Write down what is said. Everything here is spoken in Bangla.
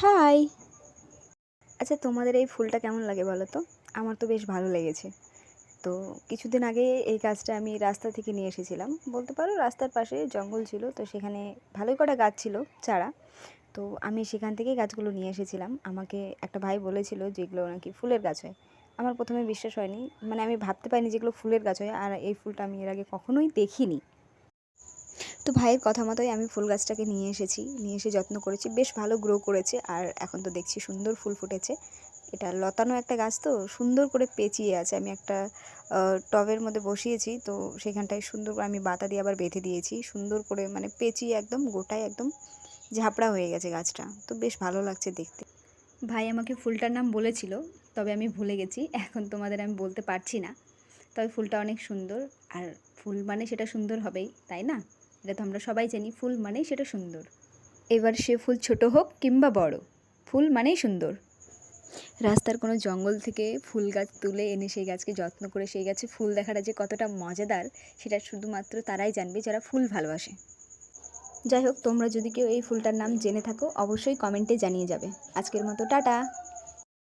হাই! আচ্ছা, তোমাদের এই ফুলটা কেমন লাগে বলো তো? আমার তো বেশ ভালো লেগেছে। তো কিছুদিন আগে এই গাছটা আমি রাস্তা থেকে নিয়ে এসেছিলাম। বলতে পারো রাস্তার পাশে জঙ্গল ছিল, তো সেখানে ভালোই কটা গাছ ছিল চারা। তো আমি সেখান থেকেই গাছগুলো নিয়ে এসেছিলাম। আমাকে একটা ভাই বলেছিল যে এগুলো নাকি ফুলের গাছ হয়। আমার ১ম এ বিশ্বাস হয়নি। মানে আমি ভাবতে পারিনি যে এগুলো ফুলের গাছ হয়। আর এই ফুলটা আমি এর আগে কখনোই দেখিনি। তো ভাইয়ের কথা মতোই আমি ফুল গাছটাকে নিয়ে এসেছি। নিয়ে এসে যত্ন করেছি। বেশ ভালো গ্রো করেছে। আর এখন তো দেখছি সুন্দর ফুল ফুটেছে। এটা লতানো একটা গাছ, তো সুন্দর করে পেঁচিয়ে আছে। আমি একটা টবের মধ্যে বসিয়েছি, তো সেখানটায় সুন্দর করে আমি বাতা দিয়ে আবার বেঁধে দিয়েছি। সুন্দর করে মানে পেঁচিয়ে একদম গোটায় একদম ঝাপড়া হয়ে গেছে গাছটা। তো বেশ ভালো লাগছে দেখতে। ভাই আমাকে ফুলটার নাম বলেছিল, তবে আমি ভুলে গেছি। এখন তোমাদের আমি বলতে পারছি না। তবে ফুলটা অনেক সুন্দর। আর ফুল মানে সেটা সুন্দর হবেই, তাই না? এটা তো আমরা সবাই জানি, ফুল মানেই সেটা সুন্দর। এবার সে ফুল ছোট হোক কিংবা বড়, ফুল মানেই সুন্দর। রাস্তার কোনো জঙ্গল থেকে ফুল গাছ তুলে এনে সেই গাছকে যত্ন করে সেই গাছে ফুল দেখাটা যে কতটা মজাদার, সেটা শুধুমাত্র তারাই জানবে যারা ফুল ভালোবাসে। যাই হোক, তোমরা যদি কেউ এই ফুলটার নাম জেনে থাকো অবশ্যই কমেন্টে জানিয়ে যাবে। আজকের মতো টাটা।